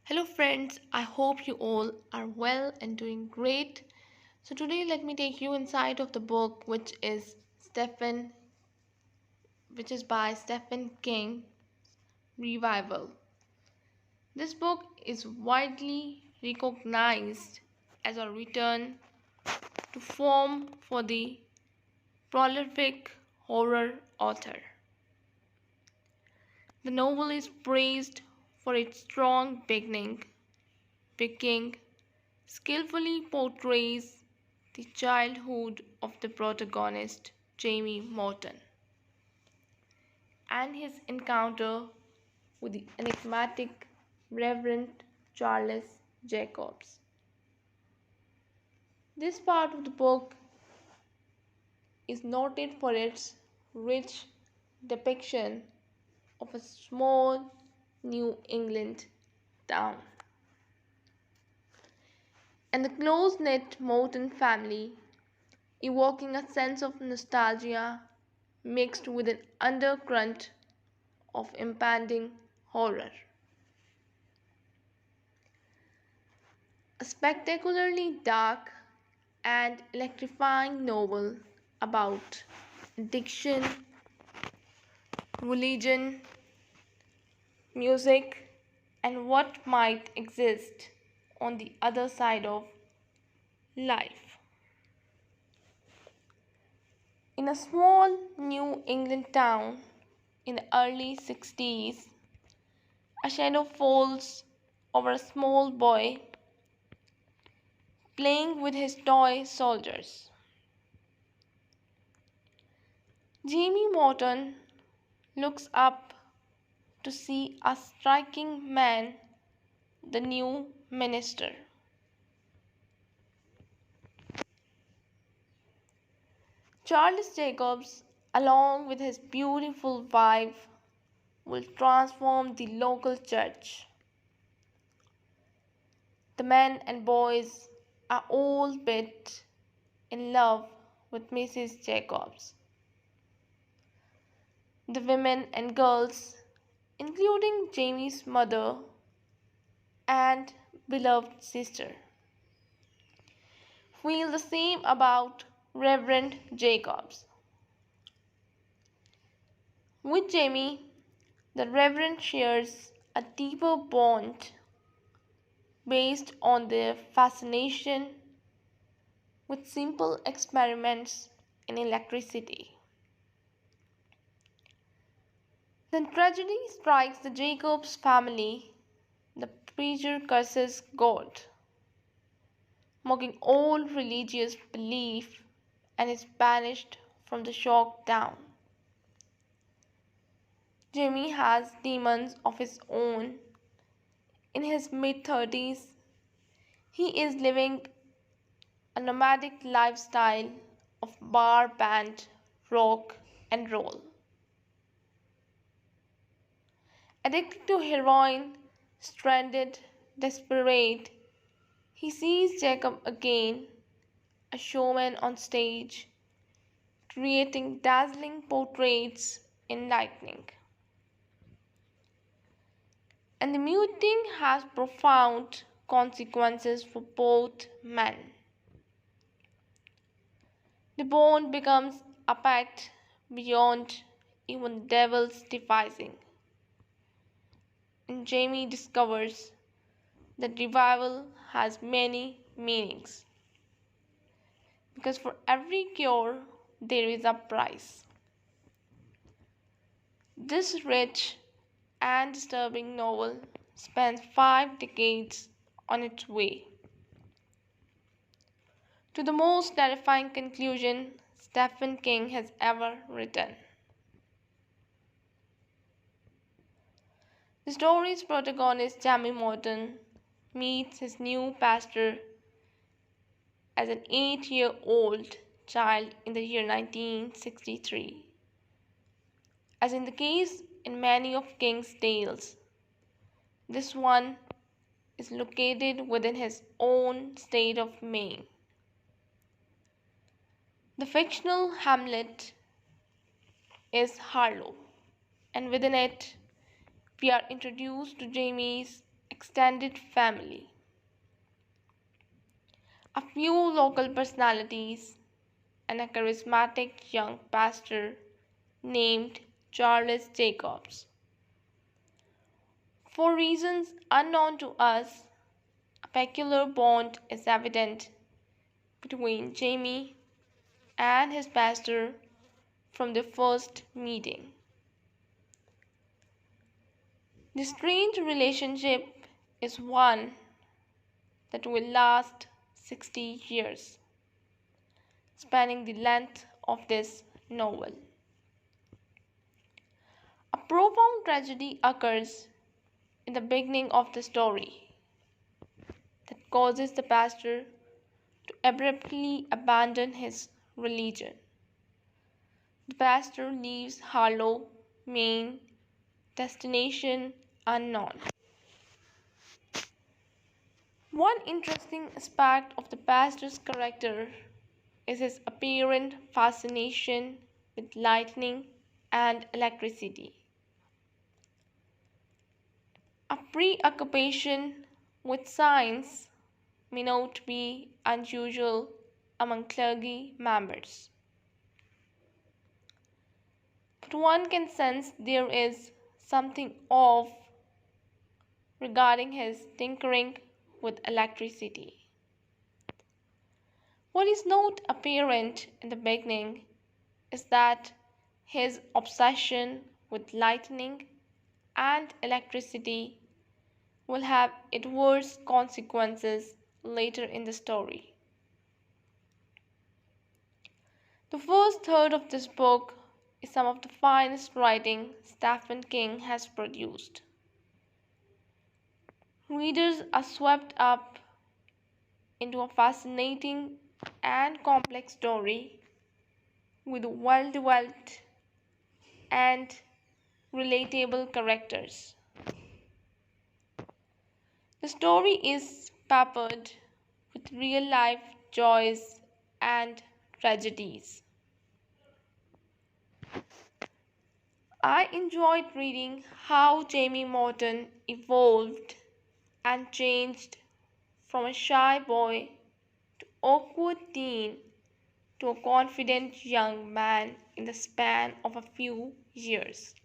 Hello friends, I hope you all are well and doing great. So today let me take you inside of the book which is by Stephen King, Revival. This book is widely recognized as a return to form for the prolific horror author. The novel is praised for its strong beginning skillfully portrays the childhood of the protagonist, Jamie Morton, and his encounter with the enigmatic Reverend Charles Jacobs. This part of the book is noted for its rich depiction of a small New England town and the close knit Morton family, evoking a sense of nostalgia mixed with an undercurrent of impending horror. A spectacularly dark and electrifying novel about addiction, religion, music, and what might exist on the other side of life. In a small New England town in the early 60s, a shadow falls over a small boy playing with his toy soldiers. Jamie Morton looks up to see a striking man, the new minister. Charles Jacobs, along with his beautiful wife, will transform the local church. The men and boys are all bit in love with Mrs. Jacobs. The women and girls, including Jamie's mother and beloved sister, feel the same about Reverend Jacobs. With Jamie, the Reverend shares a deeper bond based on their fascination with simple experiments in electricity. Then tragedy strikes the Jacobs family. The preacher curses God, mocking all religious belief, and is banished from the shock town. Jimmy has demons of his own. In his mid-30s, he is living a nomadic lifestyle of bar band, rock and roll. Addicted to heroin, stranded, desperate, he sees Jacob again, a showman on stage, creating dazzling portraits in lightning. And the muting has profound consequences for both men. The bond becomes a pact beyond even the devil's devising. And Jamie discovers that revival has many meanings. Because for every cure, there is a price. This rich and disturbing novel spans 5 decades on its way to the most terrifying conclusion Stephen King has ever written. The story's protagonist, Jamie Morton, meets his new pastor as an 8-year-old child in the year 1963. As in the case in many of King's tales, this one is located within his own state of Maine. The fictional hamlet is Harlow, and within it, we are introduced to Jamie's extended family. A few local personalities and a charismatic young pastor named Charles Jacobs. For reasons unknown to us, a peculiar bond is evident between Jamie and his pastor from the first meeting. This strange relationship is one that will last 60 years, spanning the length of this novel. A profound tragedy occurs in the beginning of the story that causes the pastor to abruptly abandon his religion. The pastor leaves Harlow, Maine, destination unknown. One interesting aspect of the pastor's character is his apparent fascination with lightning and electricity, a preoccupation with science may not be unusual among clergy members, but one can sense there is something off regarding his tinkering with electricity. What is not apparent in the beginning is that his obsession with lightning and electricity will have adverse consequences later in the story. The first third of this book is some of the finest writing Stephen King has produced. Readers are swept up into a fascinating and complex story with well developed and relatable characters. The story is peppered with real life joys and tragedies. I enjoyed reading how Jamie Morton evolved and changed from a shy boy to awkward teen to a confident young man in the span of a few years.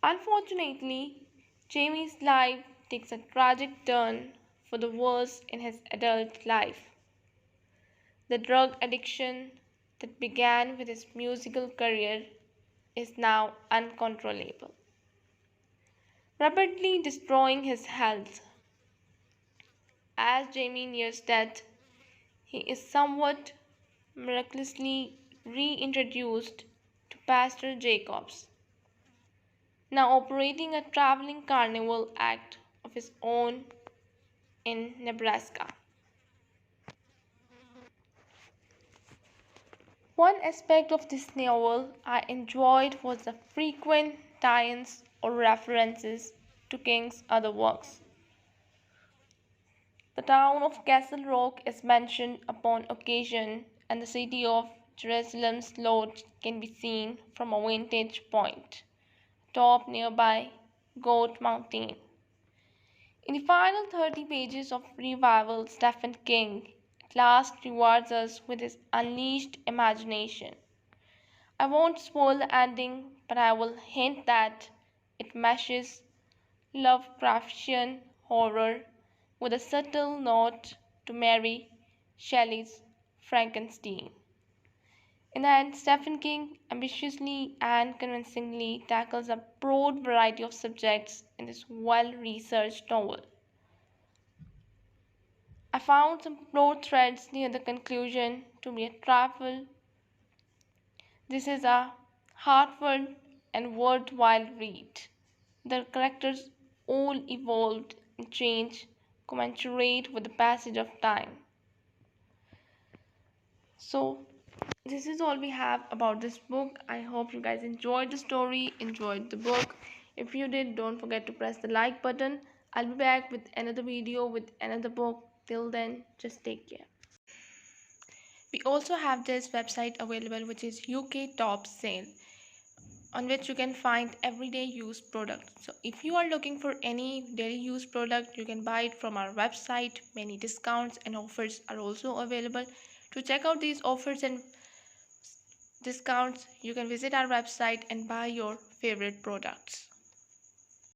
Unfortunately, Jamie's life takes a tragic turn for the worse in his adult life. The drug addiction that began with his musical career is now uncontrollable, rapidly destroying his health. As Jamie nears death, he is somewhat miraculously reintroduced to Pastor Jacobs, now operating a traveling carnival act of his own in Nebraska. One aspect of this novel I enjoyed was the frequent tie-ins or references to King's other works. The town of Castle Rock is mentioned upon occasion, and the city of Jerusalem's Lodge can be seen from a vantage point atop nearby Goat Mountain. In the final 30 pages of Revival, Stephen King at last rewards us with his unleashed imagination. I won't spoil the ending, but I will hint that it meshes Lovecraftian horror with a subtle nod to Mary Shelley's Frankenstein. In the end, Stephen King ambitiously and convincingly tackles a broad variety of subjects in this well researched novel. I found some plot threads near the conclusion to be a trifle. This is a heartfelt and worthwhile read. The characters all evolved and changed commensurate with the passage of time. So, this is all we have about this book. I hope you guys enjoyed the story, enjoyed the book. If you did, don't forget to press the like button. I'll be back with another video with another book. Till then, just take care. We also have this website available, which is UK Top Sale. on which you can find everyday use products. So if you are looking for any daily use product, you can buy it from our website. Many discounts and offers are also available. To check out these offers and discounts, you can visit our website and buy your favorite products.